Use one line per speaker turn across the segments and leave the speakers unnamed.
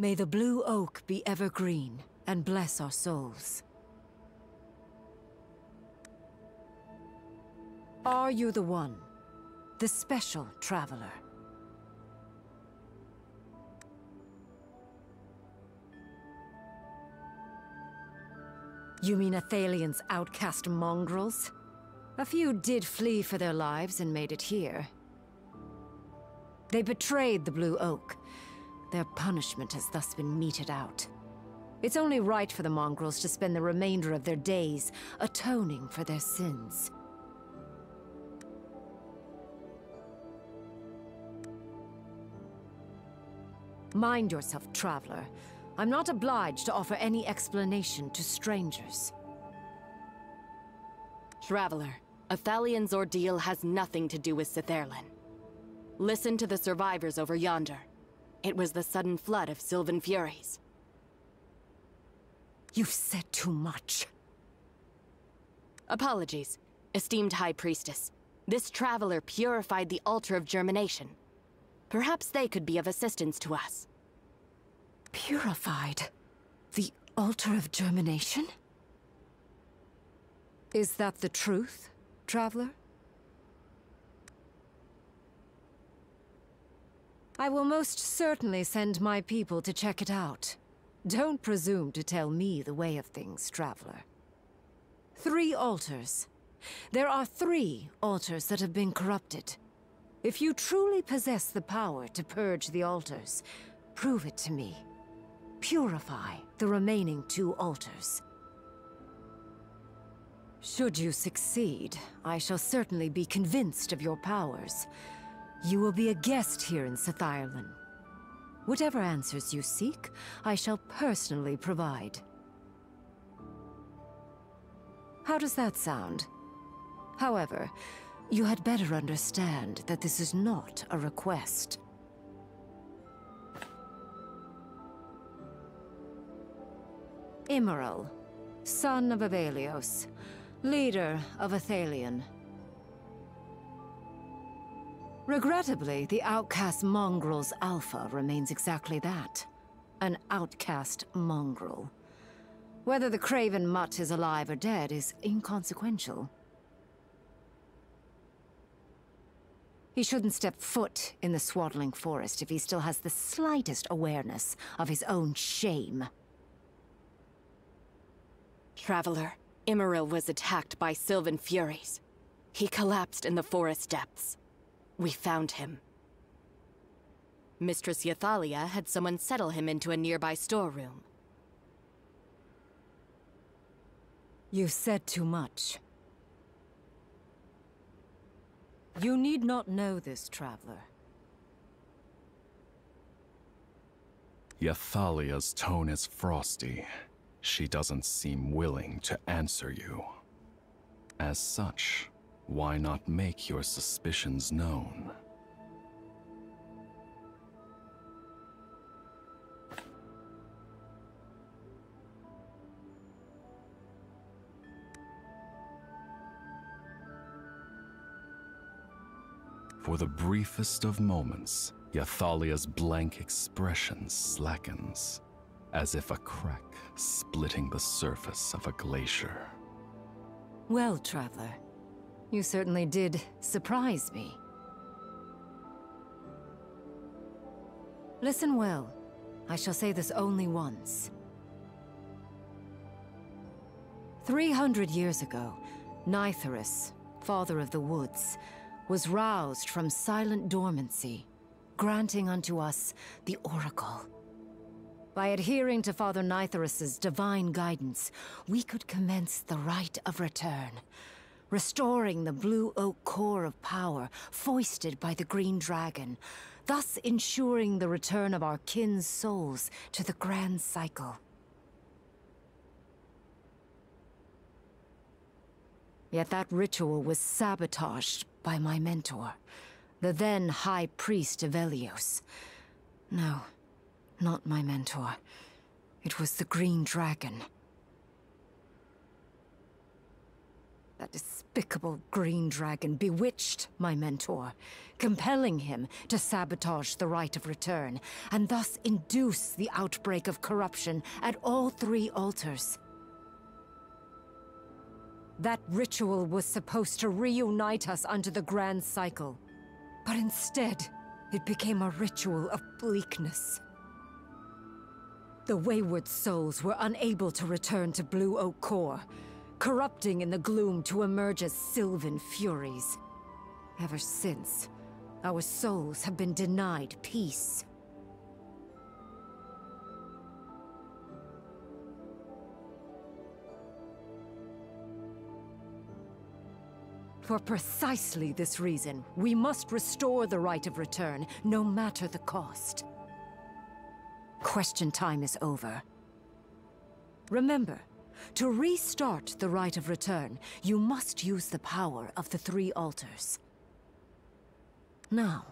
May the blue oak be evergreen and bless our souls. Are you the one? The special traveler? You mean Athalion's outcast mongrels? A few did flee for their lives and made it here. They betrayed the Blue Oak. Their punishment has thus been meted out. It's only right for the mongrels to spend the remainder of their days atoning for their sins. Mind yourself, traveler. I'm not obliged to offer any explanation to strangers.
Traveler, Athalion's ordeal has nothing to do with Sitherlin. Listen to the survivors over yonder. It was the sudden flood of Sylvan Furies.
You've said too much.
Apologies, esteemed High Priestess. This traveler purified the altar of germination. Perhaps they could be of assistance to us.
Purified? The altar of germination? Is that the truth, traveler? I will most certainly send my people to check it out. Don't presume to tell me the way of things, traveler. 3 altars. There are 3 altars that have been corrupted. If you truly possess the power to purge the altars, prove it to me. Purify the remaining 2 altars. Should you succeed, I shall certainly be convinced of your powers. You will be a guest here in Sitherlin. Whatever answers you seek, I shall personally provide. How does that sound? However, you had better understand that this is not a request. Immoral, son of Avelios, leader of Athalion. Regrettably, the outcast mongrel's alpha remains exactly that. An outcast mongrel. Whether the craven mutt is alive or dead is inconsequential. He shouldn't step foot in the swaddling forest if he still has the slightest awareness of his own shame.
Traveler, Immoral was attacked by Sylvan Furies. He collapsed in the forest depths. We found him. Mistress Yathalia had someone settle him into a nearby storeroom.
You've said too much. You need not know this, traveler.
Yathalia's tone is frosty. She doesn't seem willing to answer you. As such, why not make your suspicions known? For the briefest of moments, Yathalia's blank expression slackens, as if a crack splitting the surface of a glacier.
Well, traveler, you certainly did surprise me. Listen well. I shall say this only once. 300 years ago, Nitharus, father of the woods, was roused from silent dormancy, granting unto us the Oracle. By adhering to Father Nitharus's divine guidance, we could commence the rite of return, restoring the blue oak core of power foisted by the green dragon, thus ensuring the return of our kin's souls to the grand cycle. Yet that ritual was sabotaged by my mentor, the then High Priest Avelios. No, not my mentor. It was the Green Dragon. That despicable green dragon bewitched my mentor, compelling him to sabotage the Rite of Return, and thus induce the outbreak of corruption at all 3 altars. That ritual was supposed to reunite us under the Grand Cycle, but instead, it became a ritual of bleakness. The wayward souls were unable to return to Blue Oak Core, corrupting in the gloom to emerge as Sylvan Furies. Ever since, our souls have been denied peace. For precisely this reason, we must restore the Rite of Return, no matter the cost. Question time is over. Remember, to restart the Rite of Return, you must use the power of the 3 altars. Now,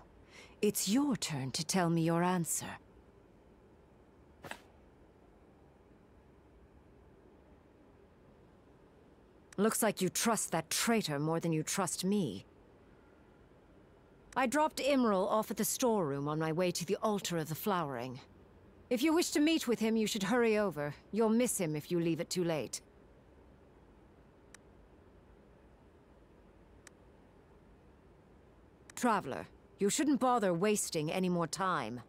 it's your turn to tell me your answer. Looks like you trust that traitor more than you trust me. I dropped Imral off at the storeroom on my way to the Altar of the Flowering. If you wish to meet with him, you should hurry over. You'll miss him if you leave it too late. Traveler, you shouldn't bother wasting any more time.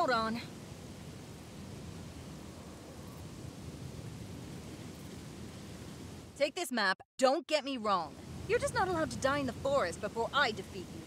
Hold on. Take this map. Don't get me wrong. You're just not allowed to die in the forest before I defeat you.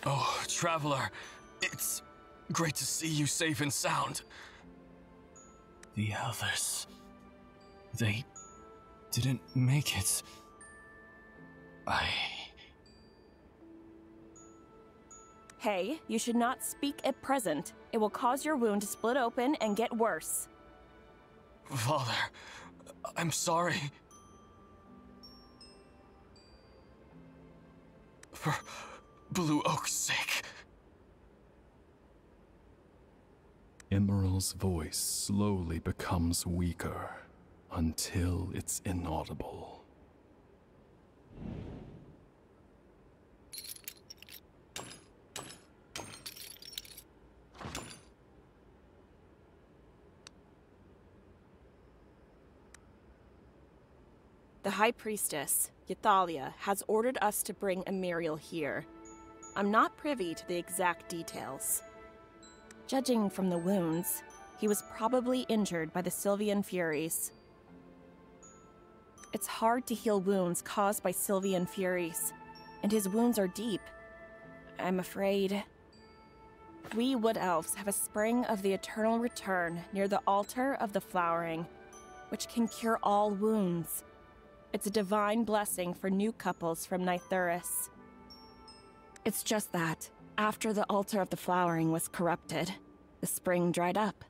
Oh, Traveler, it's great to see you safe and sound. The others... they didn't make it.
Hey, you should not speak at present. It will cause your wound to split open and get worse.
Father, I'm sorry. For Blue Oak's sake.
Emerald's voice slowly becomes weaker until it's inaudible.
The High Priestess, Ythalia, has ordered us to bring Emiriel here. I'm not privy to the exact details. Judging from the wounds, he was probably injured by the Sylvian Furies. It's hard to heal wounds caused by Sylvian Furies, and his wounds are deep. I'm afraid... We Wood Elves have a spring of the Eternal Return near the Altar of the Flowering, which can cure all wounds. It's a divine blessing for new couples from Nythuris. It's just that, after the Altar of the Flowering was corrupted, the spring dried up.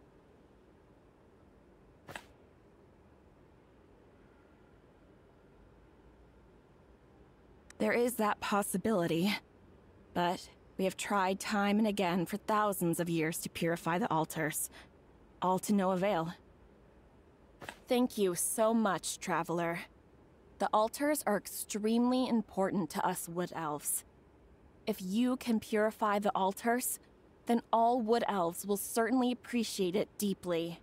There is that possibility, but we have tried time and again for thousands of years to purify the altars, all to no avail. Thank you so much, Traveler. The altars are extremely important to us Wood Elves. If you can purify the altars, then all Wood Elves will certainly appreciate it deeply.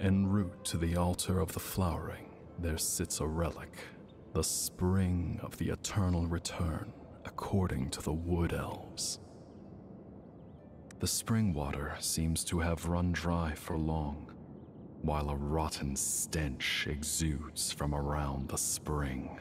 En route to the Altar of the Flowering, there sits a relic, the Spring of the Eternal Return, according to the Wood Elves. The spring water seems to have run dry for long, while a rotten stench exudes from around the spring.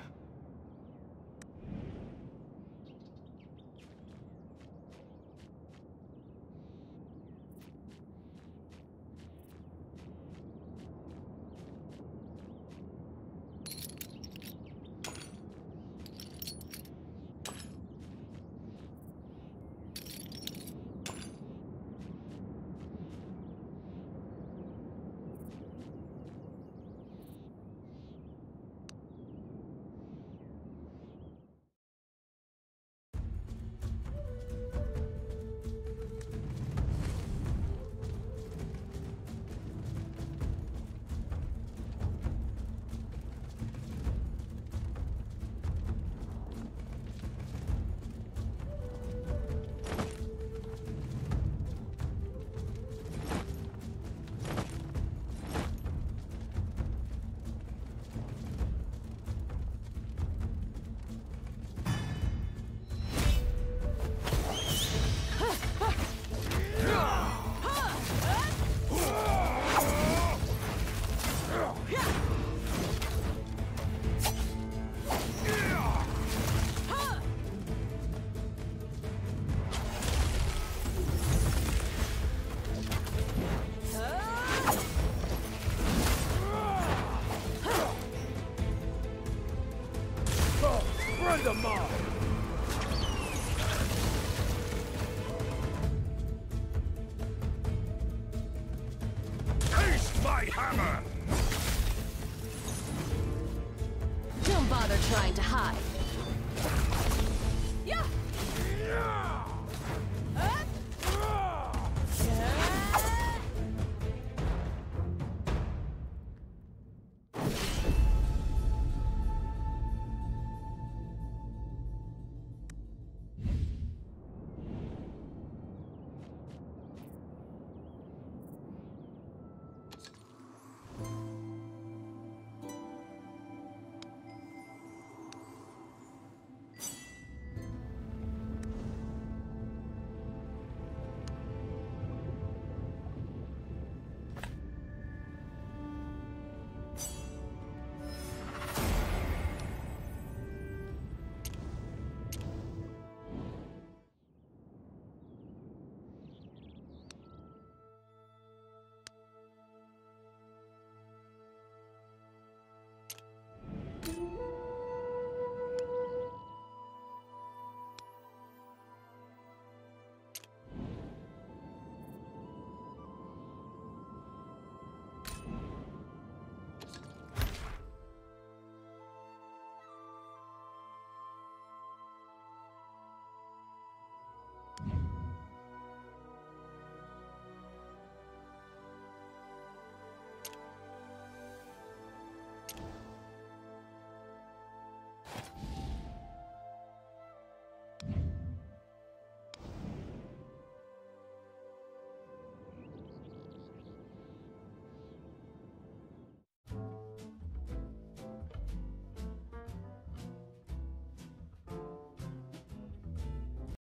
Don't bother trying to hide.